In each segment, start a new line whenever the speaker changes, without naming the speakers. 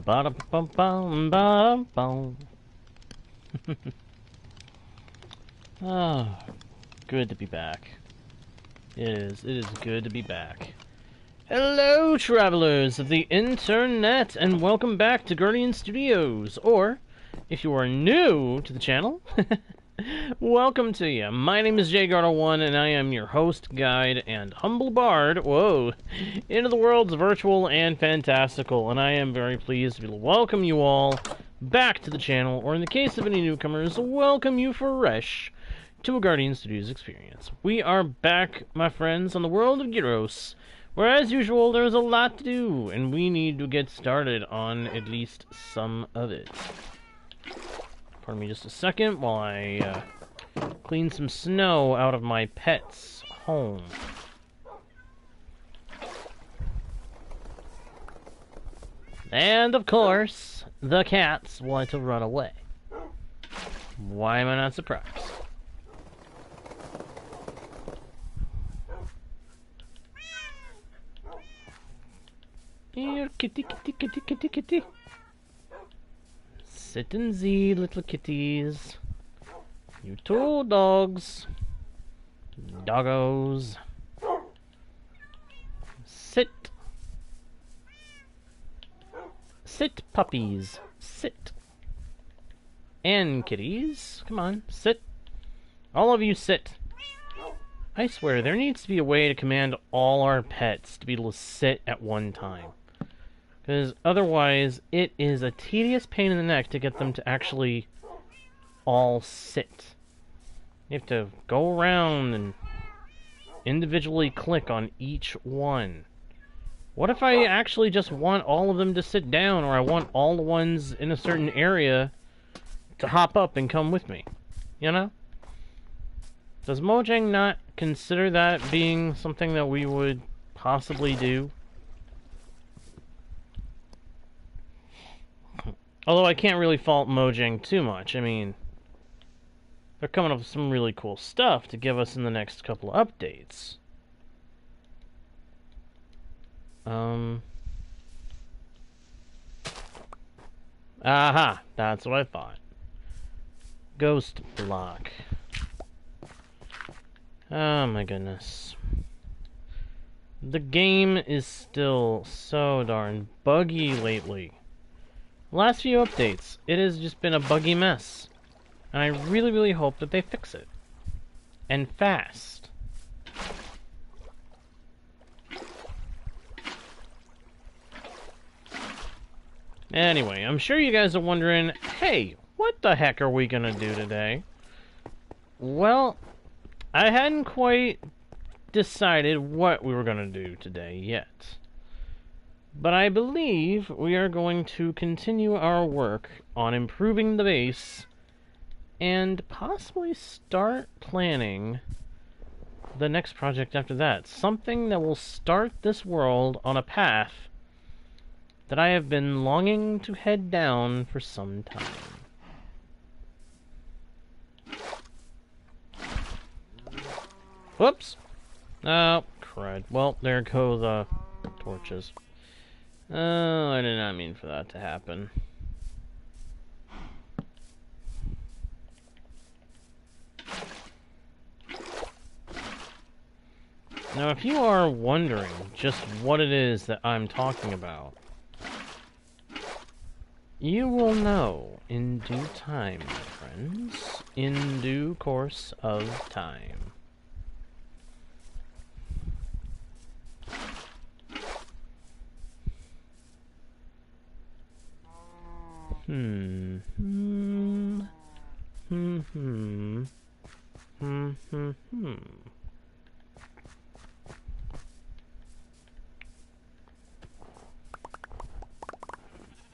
Ba-da-bum-bum-bum-bum. Oh, good to be back. It is good to be back. Hello, travelers of the internet, and welcome back to Guardian Studios. Or, if you are new to the channel, welcome to you. My name is JGardo1, and I am your host, guide, and humble bard, whoa, into the worlds virtual and fantastical, and I am very pleased to be able to welcome you all back to the channel, or in the case of any newcomers, welcome you fresh to a Guardian Studios experience. We are back, my friends, on the world of Gyros, where, as usual, there's a lot to do, and we need to get started on at least some of it. Pardon me just a second while I clean some snow out of my pet's home. And, of course, the cats want to run away. Why am I not surprised? Here, kitty, kitty, kitty, kitty, kitty. Sit and Z, little kitties. You two dogs. Doggos. Sit. Sit, puppies. Sit. And kitties. Come on, sit. All of you sit. I swear, there needs to be a way to command all our pets to be able to sit at one time. Because otherwise, it is a tedious pain in the neck to get them to actually all sit. You have to go around and individually click on each one. What if I actually just want all of them to sit down, or I want all the ones in a certain area to hop up and come with me? You know? Does Mojang not consider that being something that we would possibly do? Although I can't really fault Mojang too much. I mean, they're coming up with some really cool stuff to give us in the next couple of updates. Aha! That's what I thought. Ghost block. Oh my goodness. The game is still so darn buggy lately. Last few updates, it has just been a buggy mess. And I really, really hope that they fix it. And fast. Anyway, I'm sure you guys are wondering, hey, what the heck are we gonna do today? Well, I hadn't quite decided what we were gonna do today yet. But I believe we are going to continue our work on improving the base and possibly start planning the next project after that. Something that will start this world on a path that I have been longing to head down for some time. Whoops! Oh, crud. Well, there go the torches. Oh, I did not mean for that to happen. Now, if you are wondering just what it is that I'm talking about, you will know in due time, my friends. In due course of time.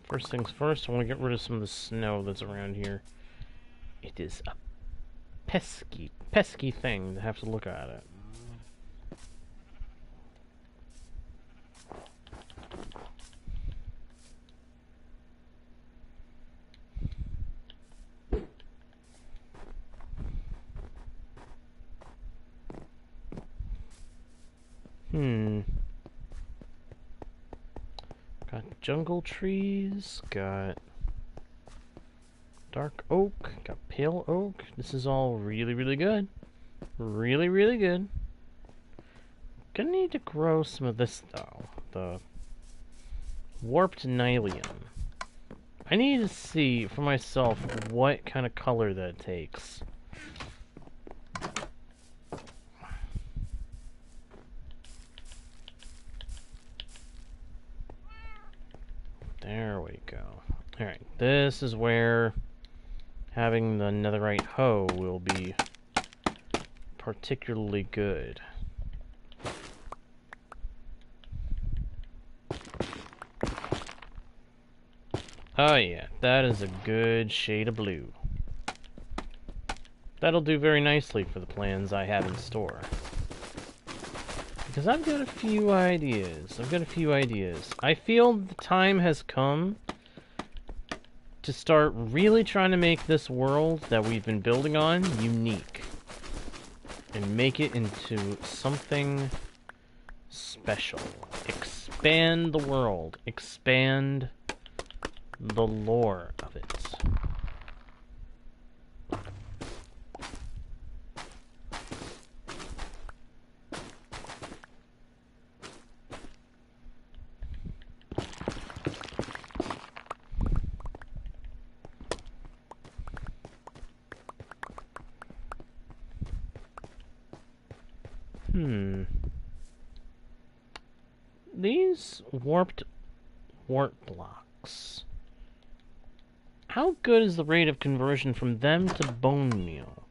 First things first, I want to get rid of some of the snow that's around here. It is a pesky, pesky thing to have to look at it. God jungle trees, got dark oak, got pale oak. This is all really, really good. Really, really good. Gonna need to grow some of this, though. The warped nylium. I need to see for myself what kind of color that takes. There we go. Alright, this is where having the netherite hoe will be particularly good. Oh yeah, that is a good shade of blue. That'll do very nicely for the plans I have in store. Because I've got a few ideas. I feel the time has come to start really trying to make this world that we've been building on unique. And make it into something special. Expand the world. Expand the lore of it. These warped wart blocks. How good is the rate of conversion from them to bone meal?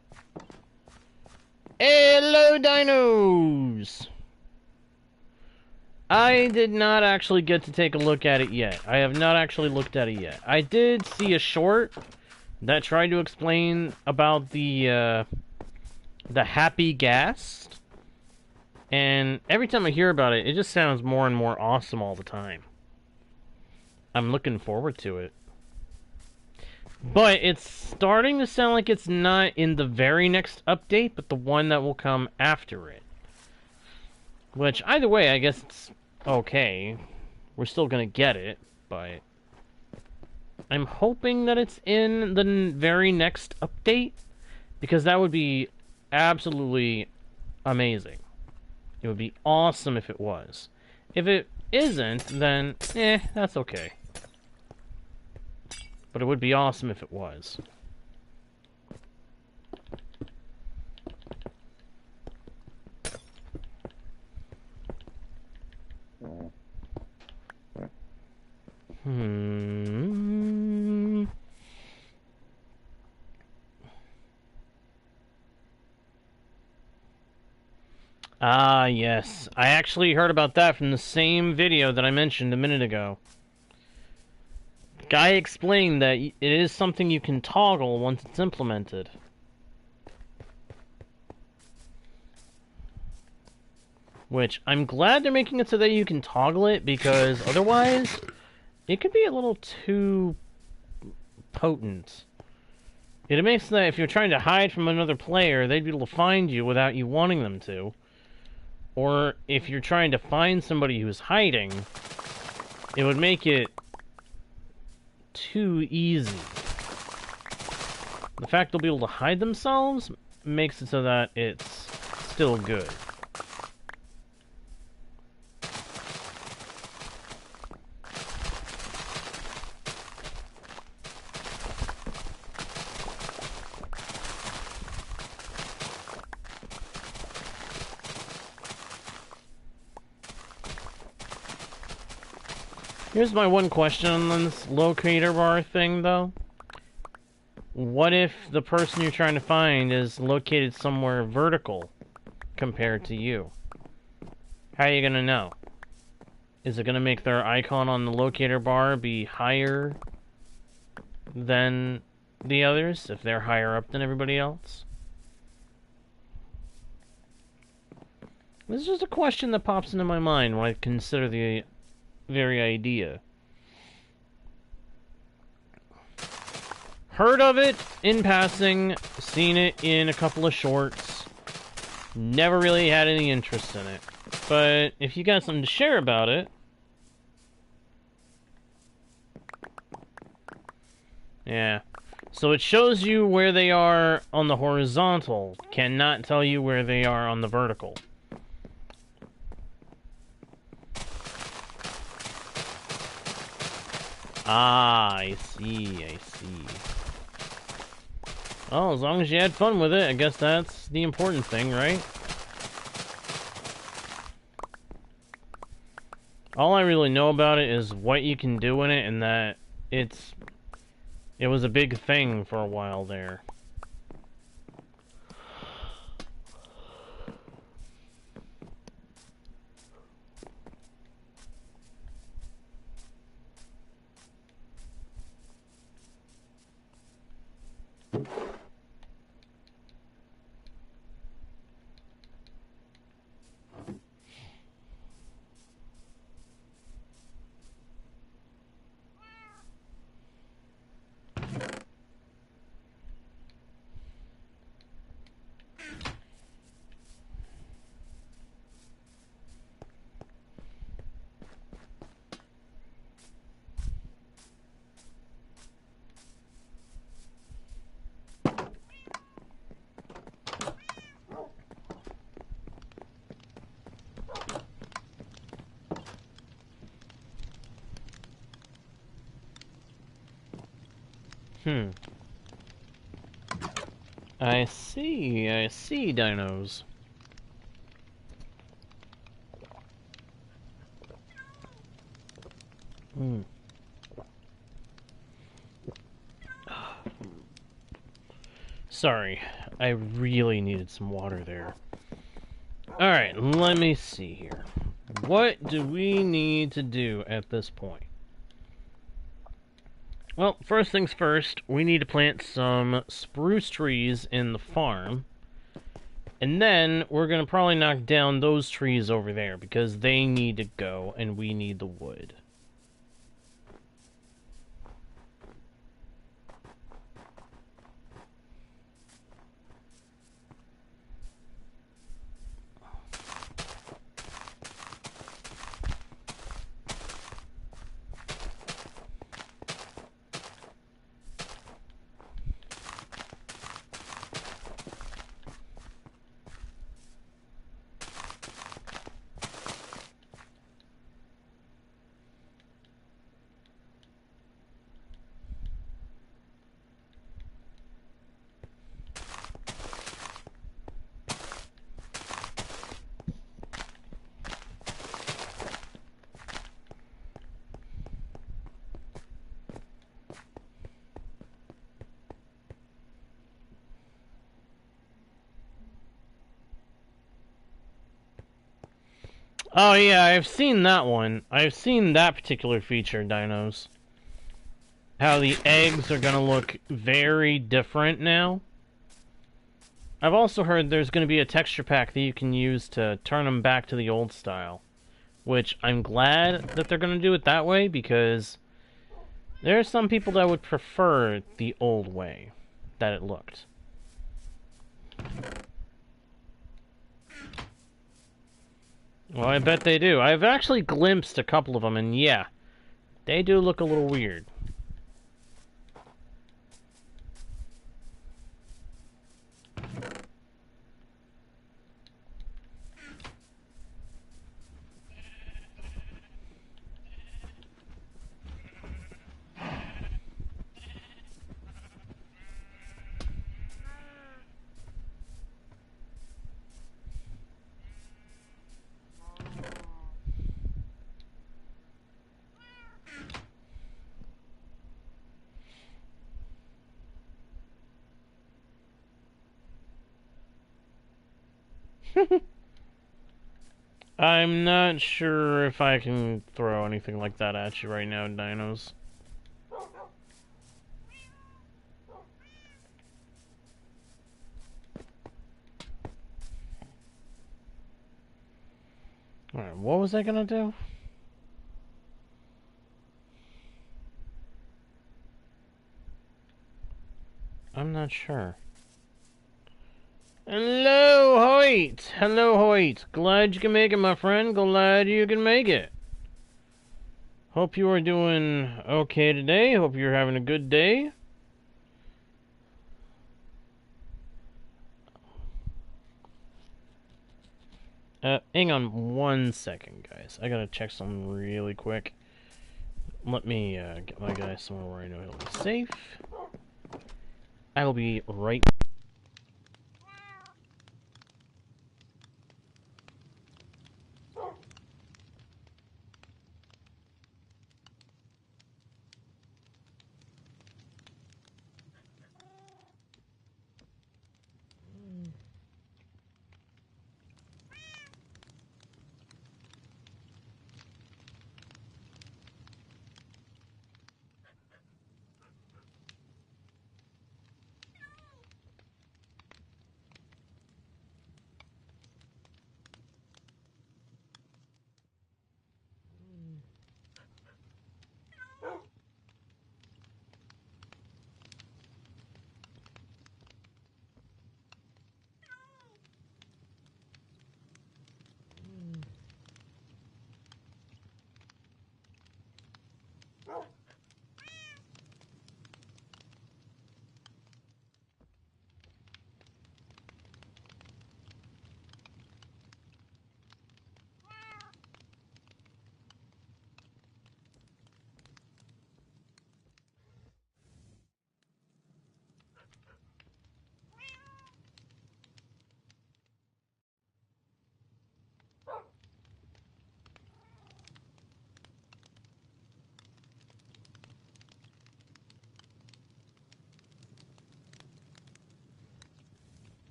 Hello, dinos! I did not actually get to take a look at it yet. I have not actually looked at it yet. I did see a short that tried to explain about the happy gas. And every time I hear about it, it just sounds more and more awesome all the time. I'm looking forward to it. But it's starting to sound like it's not in the very next update, but the one that will come after it. Which, either way, I guess it's okay. We're still gonna get it, but I'm hoping that it's in the very next update, because that would be absolutely amazing. It would be awesome if it was. If it isn't, then, that's okay. But it would be awesome if it was. Ah, yes. I actually heard about that from the same video that I mentioned a minute ago. The guy explained that it is something you can toggle once it's implemented. Which, I'm glad they're making it so that you can toggle it, because otherwise, it could be a little too potent. It makes that if you're trying to hide from another player, they'd be able to find you without you wanting them to. Or if you're trying to find somebody who's hiding, it would make it too easy. The fact they'll be able to hide themselves makes it so that it's still good. Here's my one question on this locator bar thing, though. What if the person you're trying to find is located somewhere vertical compared to you? How are you gonna know? Is it gonna make their icon on the locator bar be higher than the others, if they're higher up than everybody else? This is just a question that pops into my mind when I consider the very idea. Heard of it in passing, seen it in a couple of shorts, never really had any interest in it. But if you got something to share about it, Yeah. So it shows you where they are on the horizontal, cannot tell you where they are on the vertical. Ah, I see, I see. Well, as long as you had fun with it, I guess that's the important thing, right? All I really know about it is what you can do in it, and that it was a big thing for a while there. I see, dinos. Sorry, I really needed some water there. Alright, let me see here. What do we need to do at this point? Well, first things first, we need to plant some spruce trees in the farm. And then we're going to probably knock down those trees over there because they need to go and we need the wood. Oh yeah, I've seen that one. I've seen that particular feature, dinos. How the eggs are gonna look very different now. I've also heard there's gonna be a texture pack that you can use to turn them back to the old style. Which I'm glad that they're gonna do it that way, because there are some people that would prefer the old way that it looked. Well, I bet they do. I've actually glimpsed a couple of them, and yeah, they do look a little weird. I'm not sure if I can throw anything like that at you right now, dinos. Alright, what was I gonna do? I'm not sure. Hello, Hoyt! Hello, Hoyt. Glad you can make it, my friend. Glad you can make it. Hope you are doing okay today. Hope you're having a good day. Hang on 1 second, guys. I gotta check something really quick. Let me get my guy somewhere where I know he'll be safe. I will be right.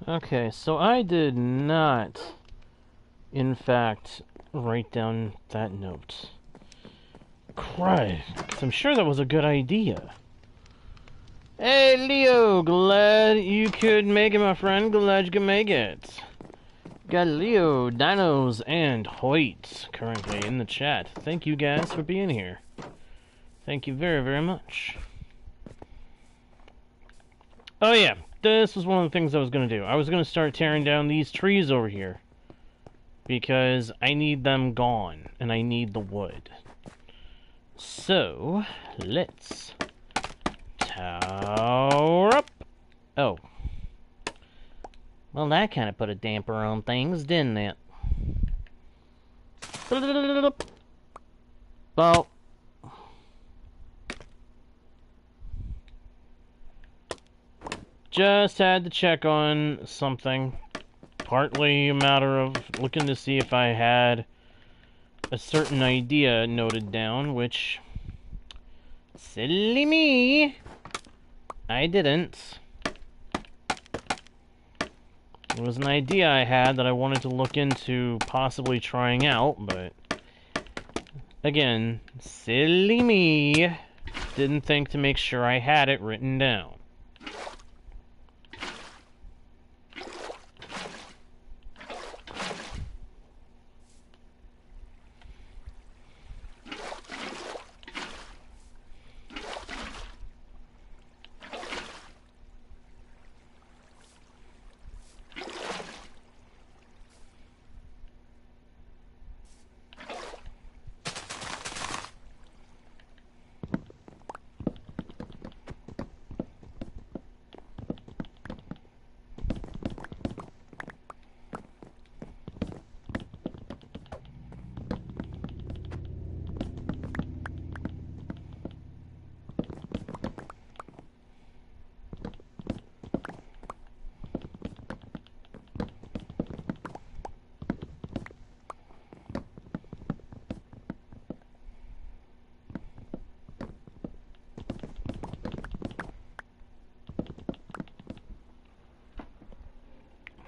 Okay, so I did not, in fact, write down that note. Crud, 'cause I'm sure that was a good idea. Hey, Leo, glad you could make it, my friend. Glad you could make it. Got Leo, Dinos, and Hoyt currently in the chat. Thank you guys for being here. Thank you very, very much. Oh yeah, this was one of the things I was going to do. I was going to start tearing down these trees over here. Because I need them gone, and I need the wood. So, let's tower up. Oh. Well, that kind of put a damper on things, didn't it? Well, just had to check on something. Partly a matter of looking to see if I had a certain idea noted down, which, silly me, I didn't. It was an idea I had that I wanted to look into possibly trying out, but again, silly me, didn't think to make sure I had it written down.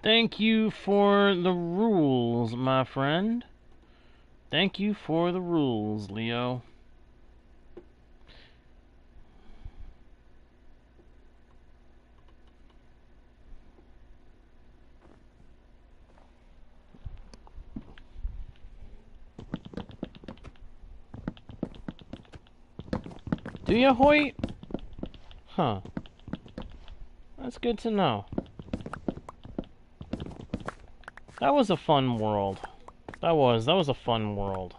Thank you for the rules, my friend. Thank you for the rules, Leo. Do you, Hoyt? Huh. That's good to know. That was a fun world. That was a fun world.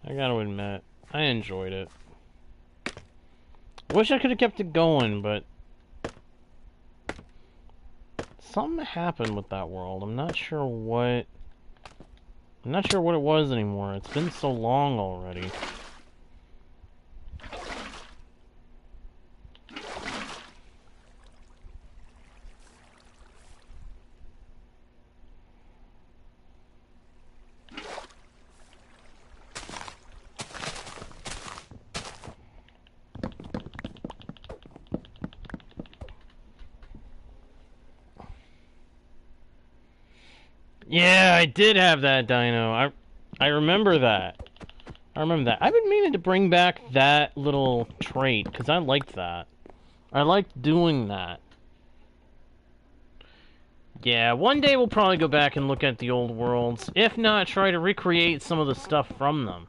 I gotta admit, I enjoyed it. Wish I could have kept it going, but something happened with that world. I'm not sure what it was anymore. It's been so long already. Yeah, I did have that dino. I remember that. I remember that. I've been meaning to bring back that little trait, because I liked that. I liked doing that. Yeah, one day we'll probably go back and look at the old worlds. If not, try to recreate some of the stuff from them.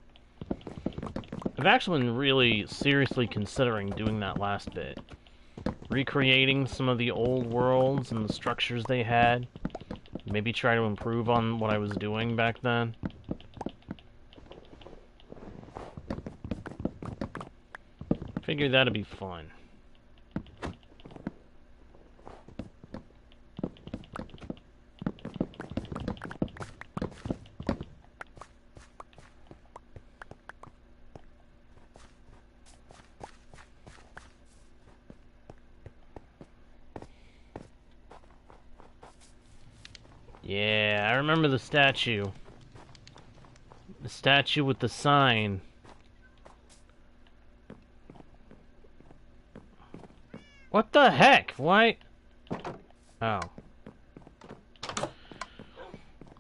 I've actually been really seriously considering doing that last bit. Recreating some of the old worlds and the structures they had. Maybe try to improve on what I was doing back then. Figured that'd be fun. Yeah, I remember the statue. The statue with the sign. What the heck? Why? Oh.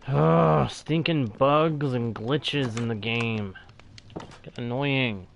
Oh, stinking bugs and glitches in the game. Get annoying.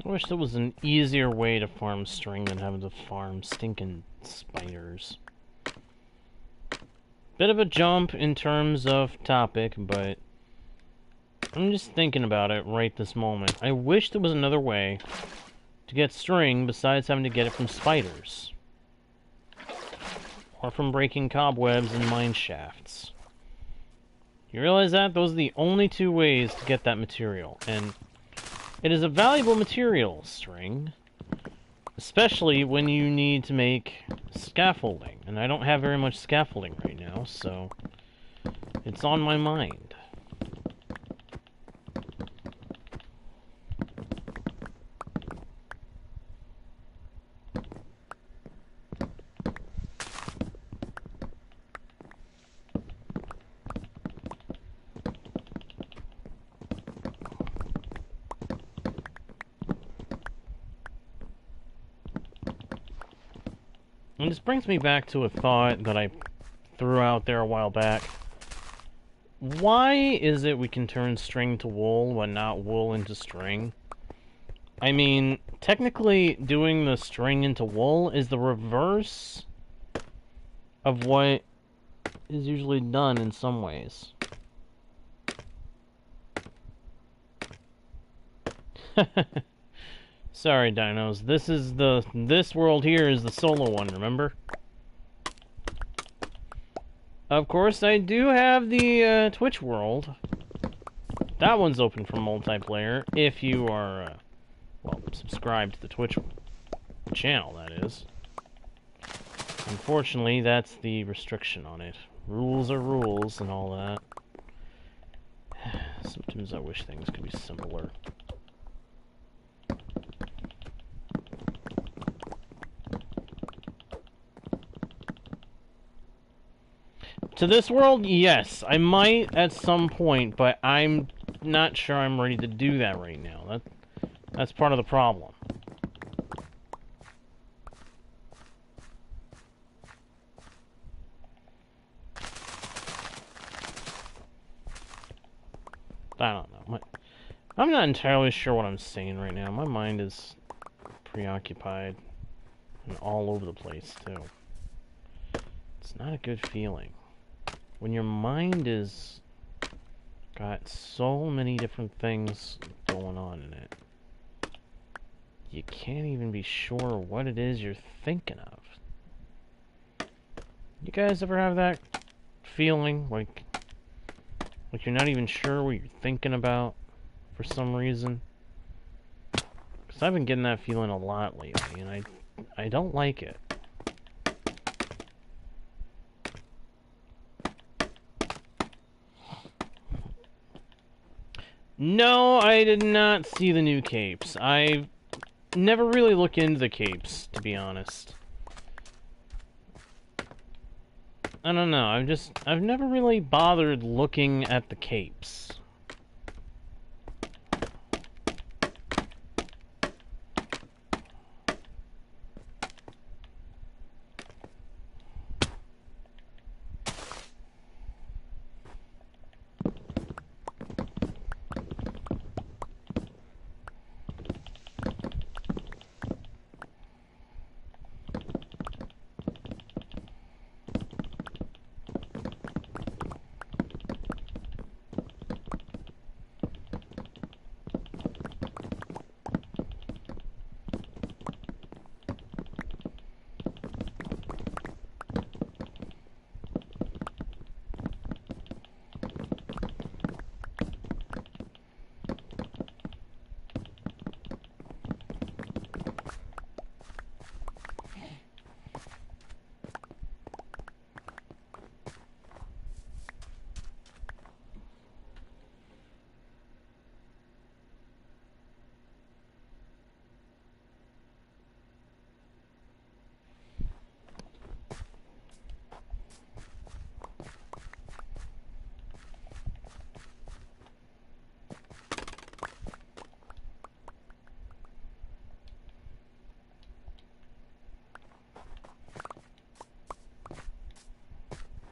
I wish there was an easier way to farm string than having to farm stinking spiders. Bit of a jump in terms of topic, but I'm just thinking about it right this moment. I wish there was another way to get string besides having to get it from spiders. Or from breaking cobwebs and mine shafts. You realize that? Those are the only two ways to get that material, and it is a valuable material, string. Especially when you need to make scaffolding. And I don't have very much scaffolding right now, so it's on my mind. And this brings me back to a thought that I threw out there a while back. Why is it we can turn string to wool, but not wool into string? I mean, technically, doing the string into wool is the reverse of what is usually done in some ways. Sorry, dinos. This world here is the solo one, remember? Of course, I do have the Twitch world. That one's open for multiplayer if you are, well, subscribed to the Twitch channel, that is. Unfortunately, that's the restriction on it. Rules are rules and all that. Sometimes I wish things could be simpler. To this world, yes. I might at some point, but I'm not sure I'm ready to do that right now. That's part of the problem. I don't know. I'm not entirely sure what I'm saying right now. My mind is preoccupied and all over the place, too. It's not a good feeling. When your mind is got so many different things going on in it, you can't even be sure what it is you're thinking of. You guys ever have that feeling? Like you're not even sure what you're thinking about for some reason? Because I've been getting that feeling a lot lately, and I don't like it. No, I did not see the new capes. I never really look into the capes, to be honest. I don't know, I've never really bothered looking at the capes.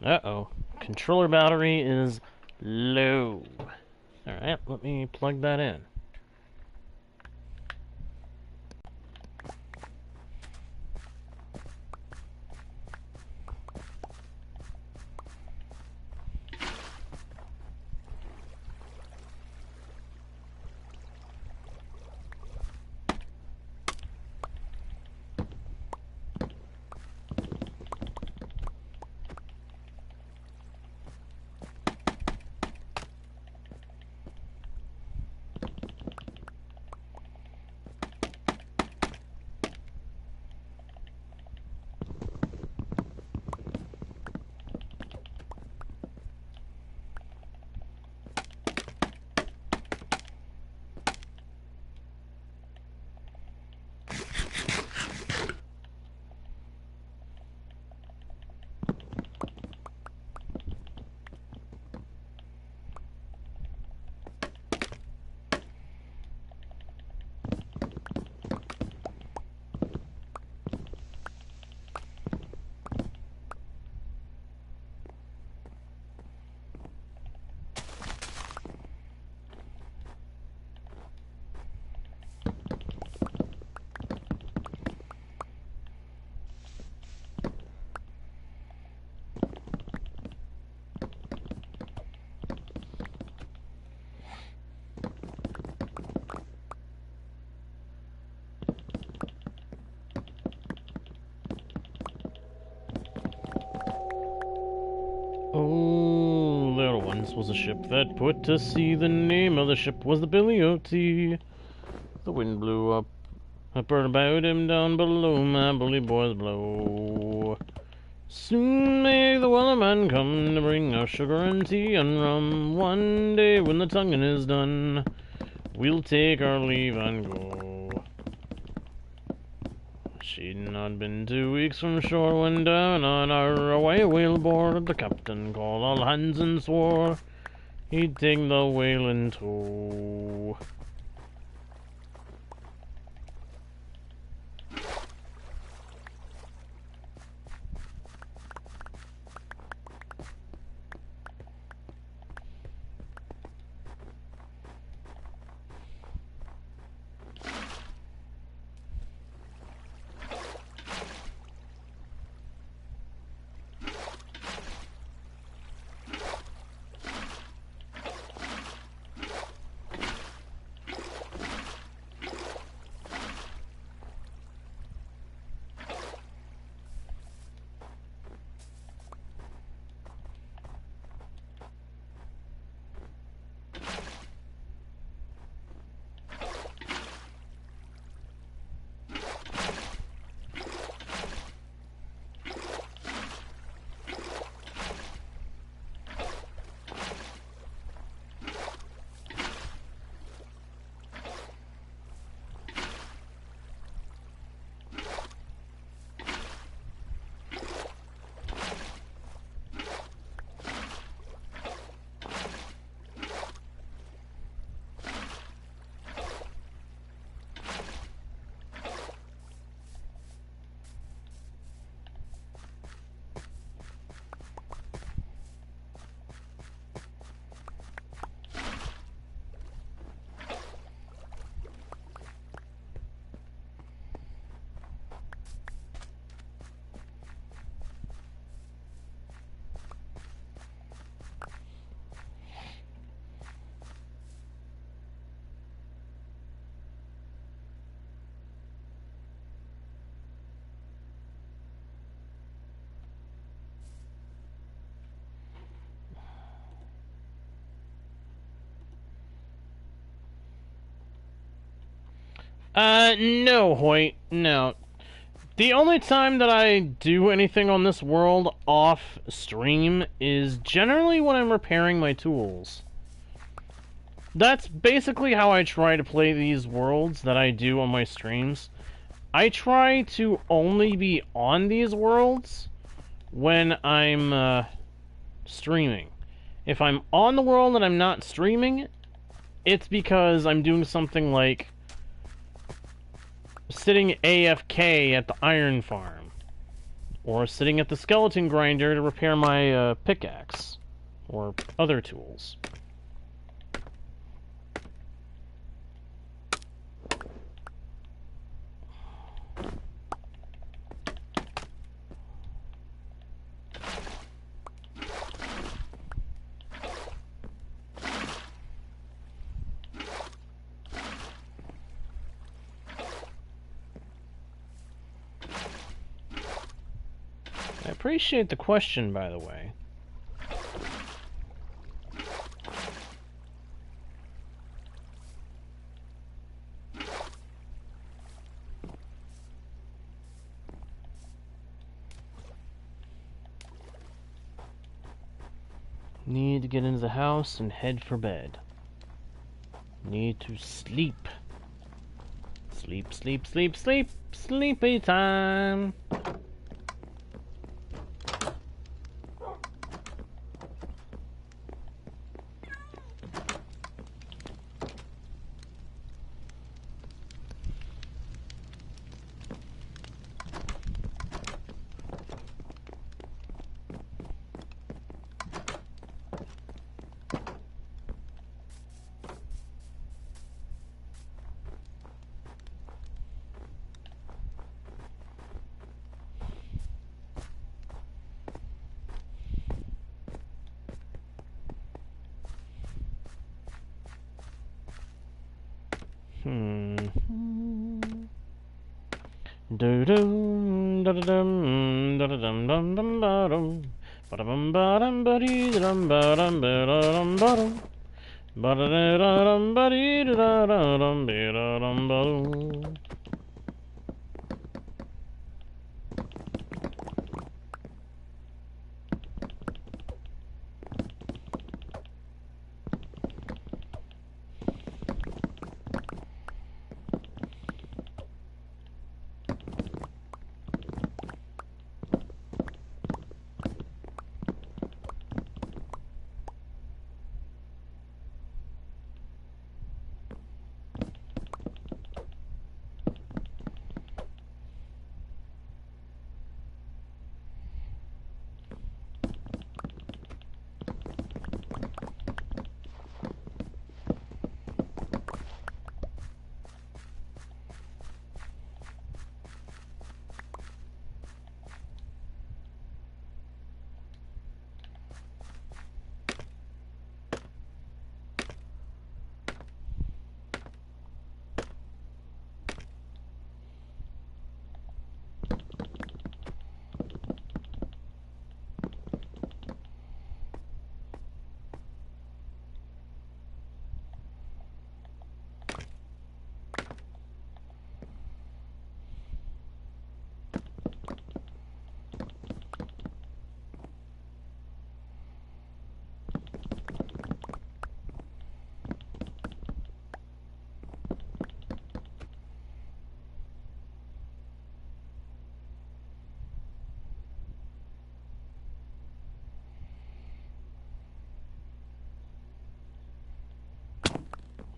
Uh-oh. Controller battery is low. Alright, let me plug that in. Oh, there once was a ship that put to sea. The name of the ship was the Billy O.T. The wind blew up, a bird about him down below. My bully boys blow. Soon may the wellerman come to bring us sugar and tea and rum. One day when the tonguing is done, we'll take our leave and go. She'd not been 2 weeks from shore when down on our away whale board the captain called all hands and swore he'd take the whale in tow. No, Hoyt, no. The only time that I do anything on this world off stream is generally when I'm repairing my tools. That's basically how I try to play these worlds that I do on my streams. I try to only be on these worlds when I'm streaming. If I'm on the world and I'm not streaming, it's because I'm doing something like sitting AFK at the iron farm, or sitting at the skeleton grinder to repair my pickaxe, or other tools. I appreciate the question, by the way. Need to get into the house and head for bed. Need to sleep. Sleep, sleep, sleep, sleep. Sleepy time. Do dum da da dum da da dum dum dum ba dum ba da bum ba dum ba dee dum ba dum ba da dum ba dum ba da da dum ba dee da da dum ba da dum ba dum.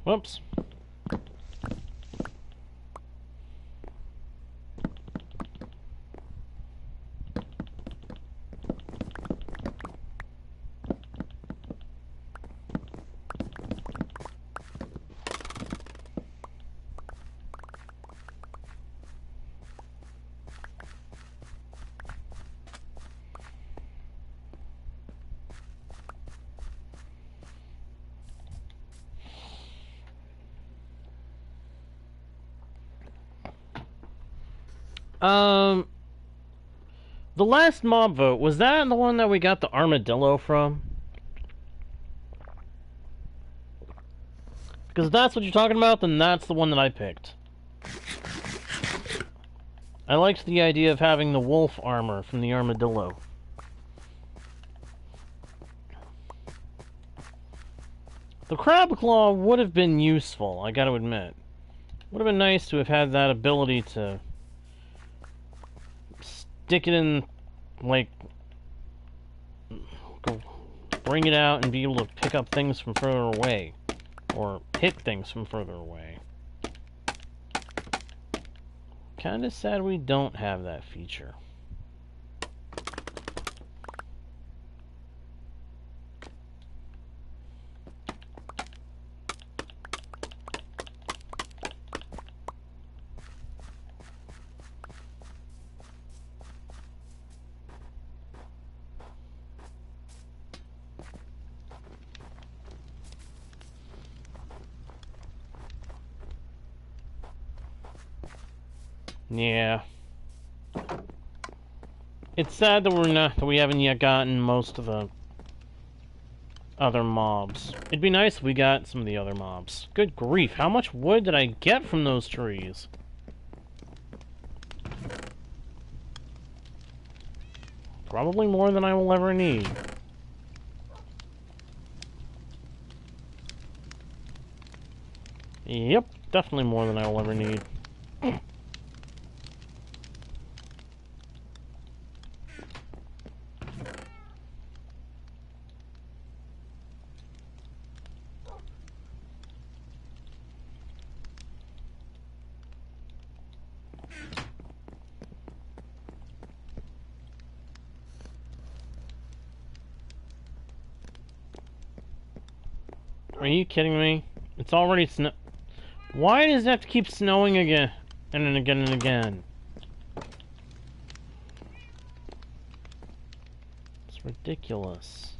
Whoops. The last mob vote, was that the one that we got the armadillo from? Because if that's what you're talking about, then that's the one that I picked. I liked the idea of having the wolf armor from the armadillo. The crab claw would have been useful, I gotta admit. Would have been nice to have had that ability to stick it in, like, bring it out and be able to pick up things from further away. Or hit things from further away. Kinda sad we don't have that feature. Yeah. It's sad that we haven't yet gotten most of the other mobs. It'd be nice if we got some of the other mobs. Good grief, how much wood did I get from those trees? Probably more than I will ever need. Yep, definitely more than I will ever need. Are you kidding me? It's already snow. Why does it have to keep snowing again and again and again? It's ridiculous.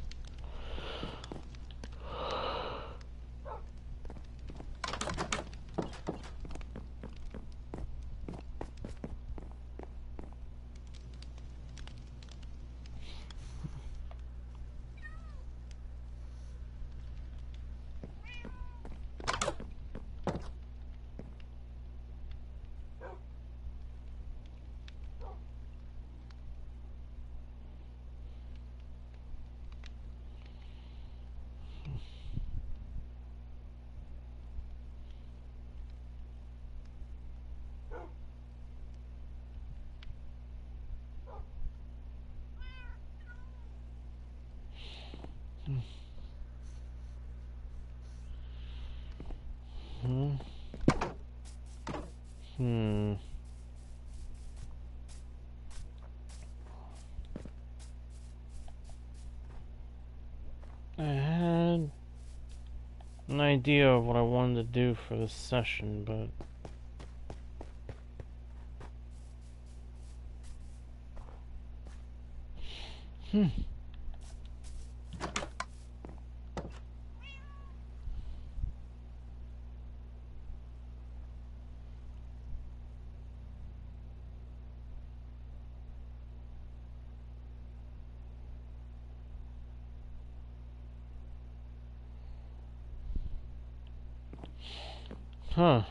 I had an idea of what I wanted to do for this session, but huh.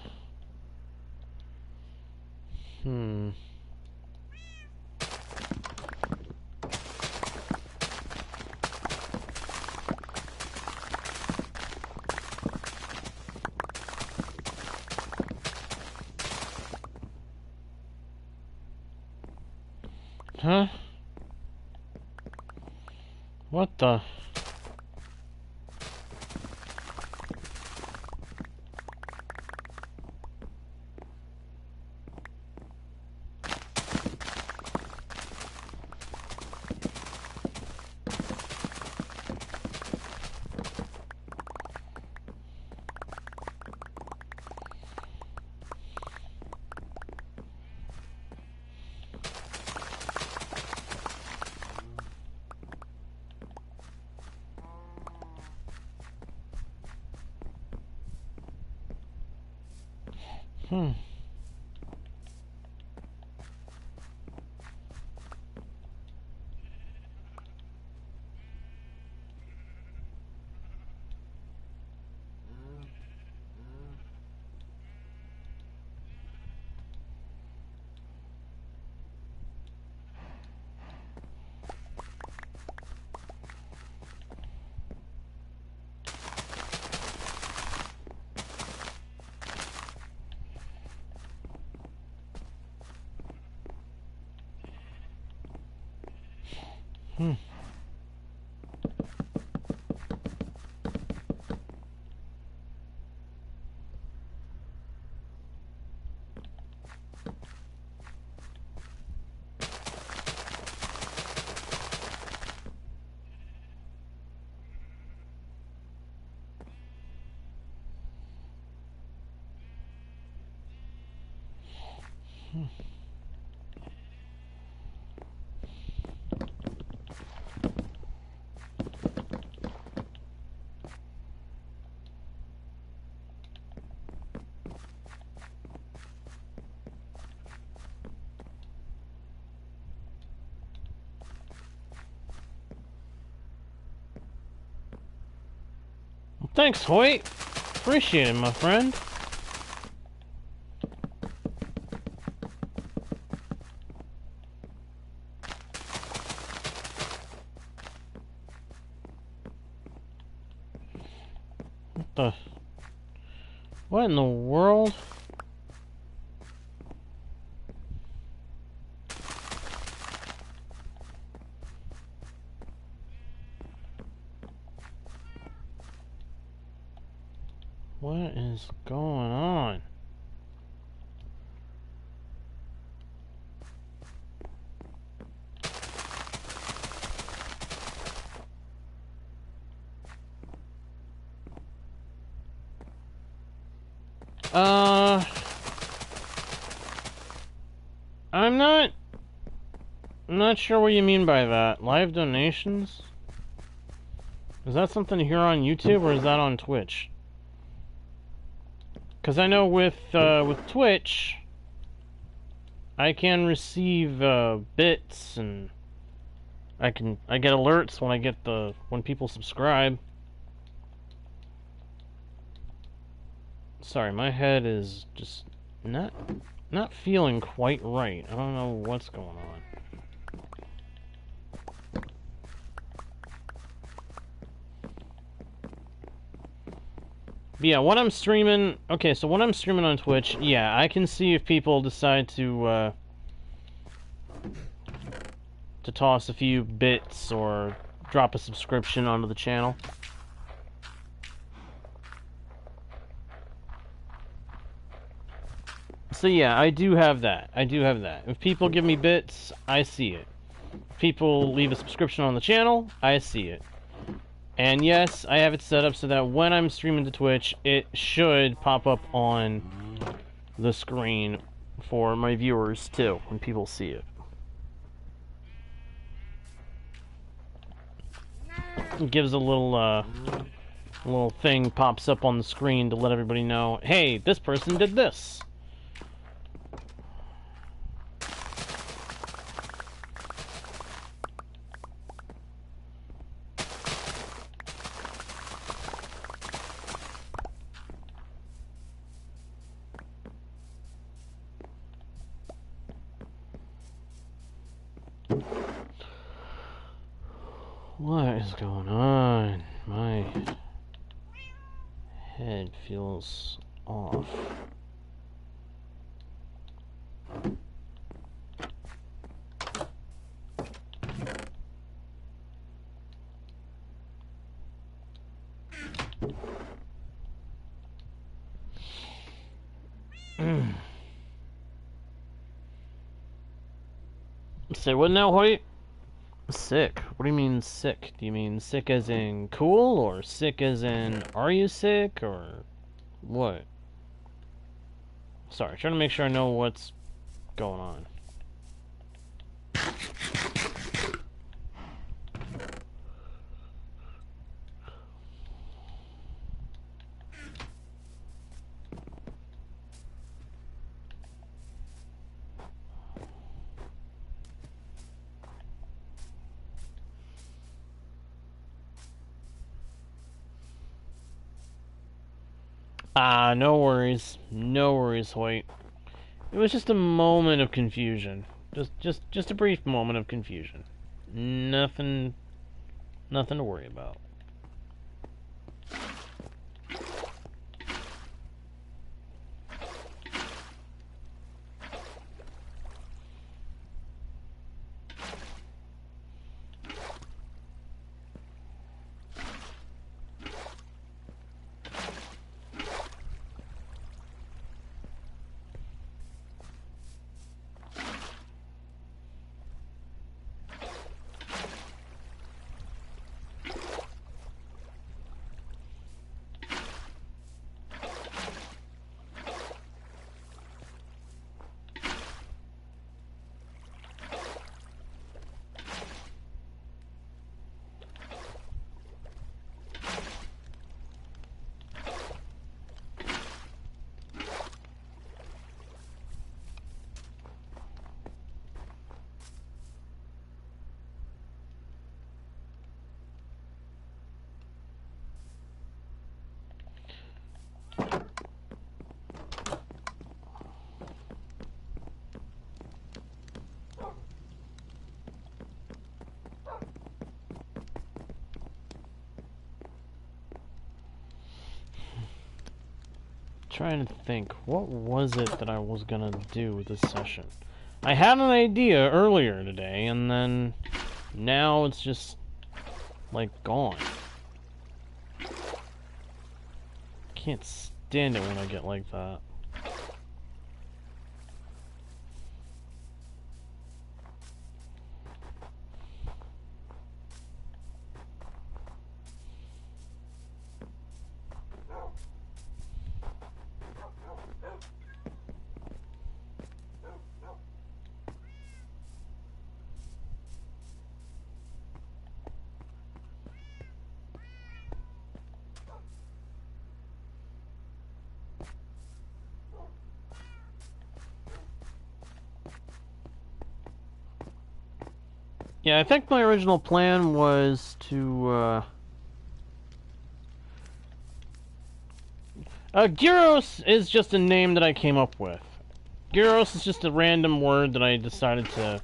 Huh? What the? Hmm. Hmm. Thanks, Hoyt. Appreciate it, my friend. What in the world? What is going on? I'm not sure what you mean by that. Live donations? Is that something here on YouTube or is that on Twitch? Because I know with Twitch, I can receive bits and I get alerts when people subscribe. Sorry, my head is just not feeling quite right. I don't know what's going on. But yeah, when I'm streaming... Okay, so when I'm streaming on Twitch, yeah, I can see if people decide to toss a few bits or drop a subscription onto the channel. So yeah, I do have that. If people give me bits, I see it. If people leave a subscription on the channel, I see it. And yes, I have it set up so that when I'm streaming to Twitch, it should pop up on the screen for my viewers too, when people see it. It gives a little thing pops up on the screen to let everybody know, hey, this person did this. What is going on? My head feels off. Say what now, Hoyt? Sick? What do you mean sick? Do you mean sick as in cool, or sick as in are you sick, or what? Sorry, trying to make sure I know what's going on. Ah, no worries. No worries, Hoyt. It was just a moment of confusion. Just a brief moment of confusion. Nothing to worry about. Trying to think, what was it that I was gonna do with this session? I had an idea earlier today, and then now it's just like gone. Can't stand it when I get like that. Yeah, I think my original plan was to, Gyros is just a name that I came up with. Gyros is just a random word that I decided to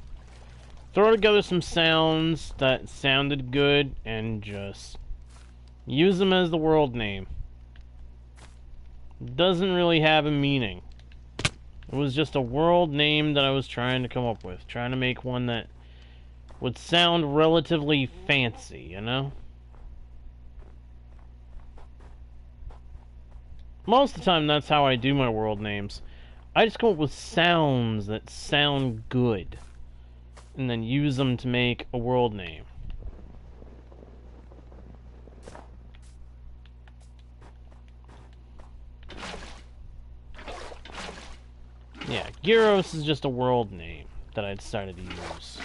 throw together some sounds that sounded good and just use them as the world name. Doesn't really have a meaning. It was just a world name that I was trying to come up with. Trying to make one that would sound relatively fancy, you know? Most of the time, that's how I do my world names. I just come up with sounds that sound good, and then use them to make a world name. Yeah, Gyros is just a world name that I decided to use.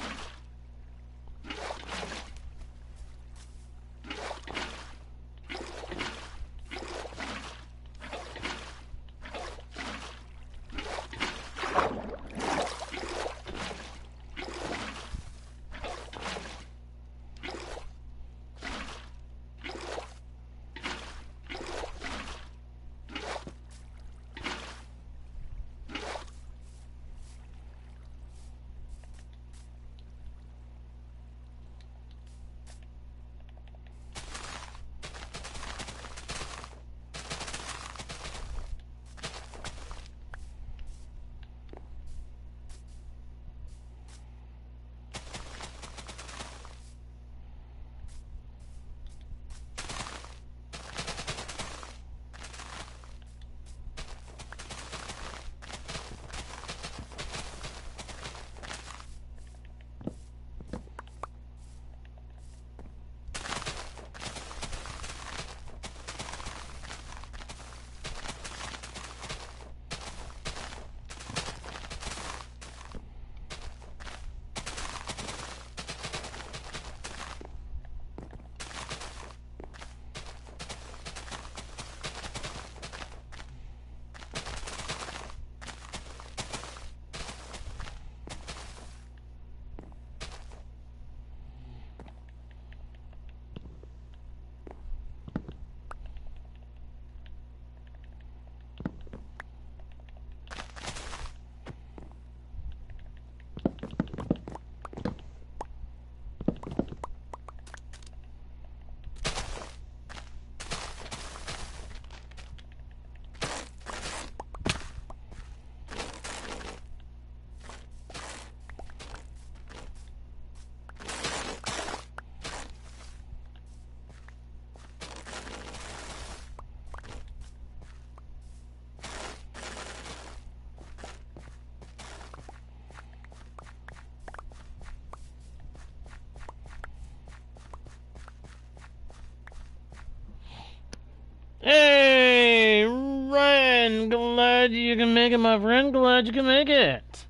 can make it, my friend. Glad you can make it.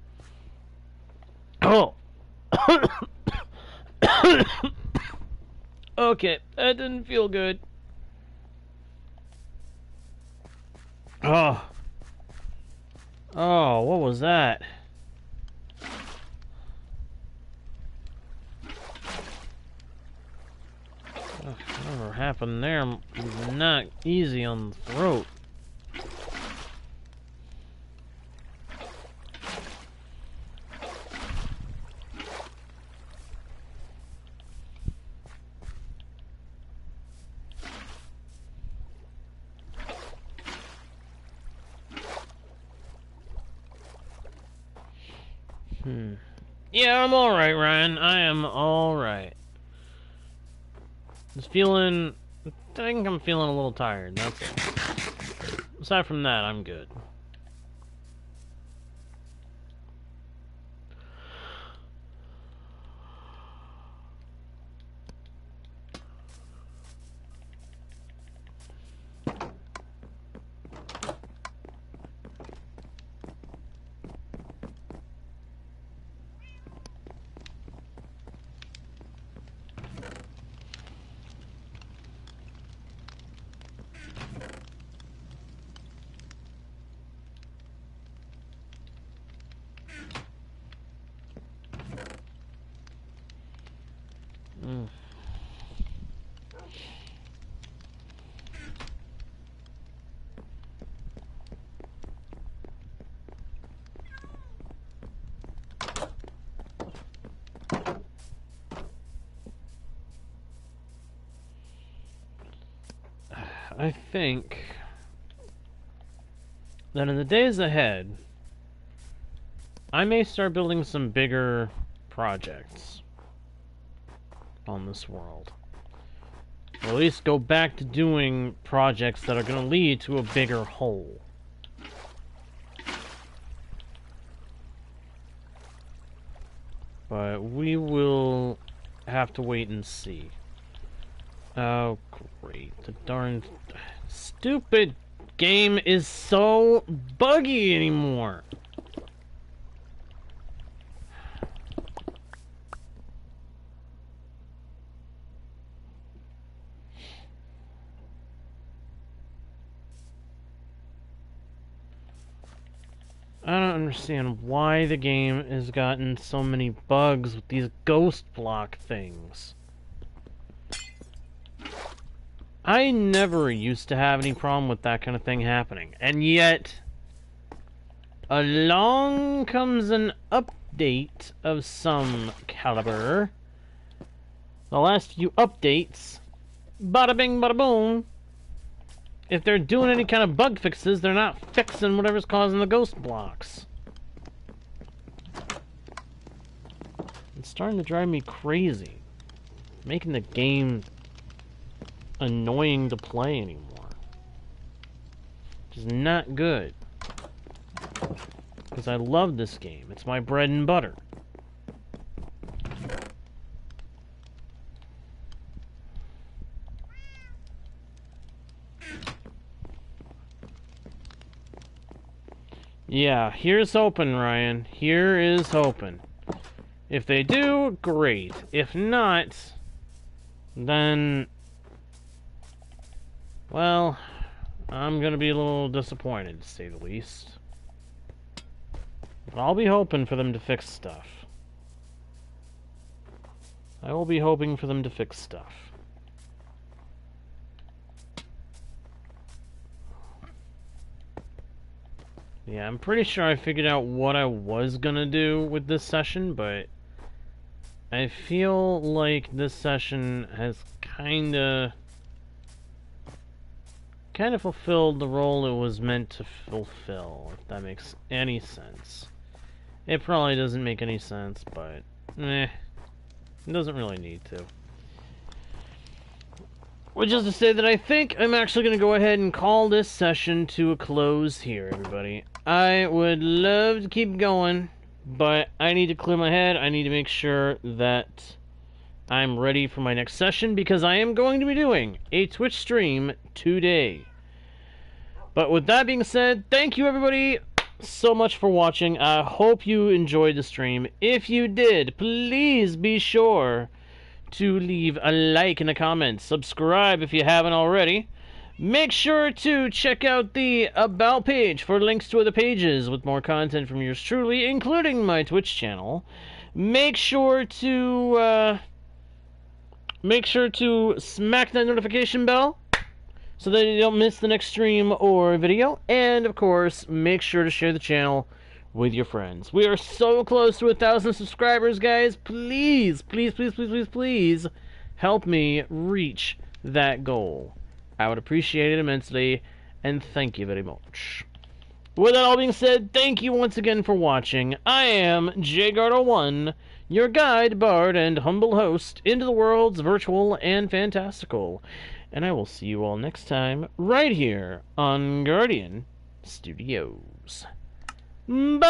Oh. Okay, that didn't feel good. Oh. Oh, what was that? Whatever happened there was not easy on the throat. Yeah, I'm alright, Ryan. I am alright. Just feeling... I think I'm feeling a little tired, that's it. Aside from that, I'm good. I think that in the days ahead, I may start building some bigger projects on this world. Or at least go back to doing projects that are going to lead to a bigger whole. But we will have to wait and see. Oh, great. The darn stupid game is so buggy anymore. I don't understand why the game has gotten so many bugs with these ghost block things. I never used to have any problem with that kind of thing happening, and yet along comes an update of some caliber. The last few updates, bada bing bada boom. If they're doing any kind of bug fixes, they're not fixing whatever's causing the ghost blocks. It's starting to drive me crazy, making the game annoying to play anymore. Which is not good. Because I love this game. It's my bread and butter. Yeah, here's hoping, Ryan. Here is hoping. If they do, great. If not, then... well, I'm gonna be a little disappointed, to say the least. But I'll be hoping for them to fix stuff. I will be hoping for them to fix stuff. Yeah, I'm pretty sure I figured out what I was gonna do with this session, but I feel like this session has kinda fulfilled the role it was meant to fulfill, if that makes any sense. It probably doesn't make any sense, but it doesn't really need to. Which is to say that I think I'm actually going to go ahead and call this session to a close here, everybody. I would love to keep going, but I need to clear my head. I need to make sure that I'm ready for my next session, because I am going to be doing a Twitch stream today. But with that being said, thank you, everybody, so much for watching. I hope you enjoyed the stream. If you did, please be sure to leave a like and a comment. Subscribe if you haven't already. Make sure to check out the About page for links to other pages with more content from yours truly, including my Twitch channel. Make sure to smack that notification bell so that you don't miss the next stream or video. And, of course, make sure to share the channel with your friends. We are so close to 1,000 subscribers, guys. Please, please, please, please, please, please help me reach that goal. I would appreciate it immensely, and thank you very much. With that all being said, thank you once again for watching. I am JGardo1, your guide, bard, and humble host into the worlds virtual and fantastical. And I will see you all next time, right here on Guardian Studios. Bye!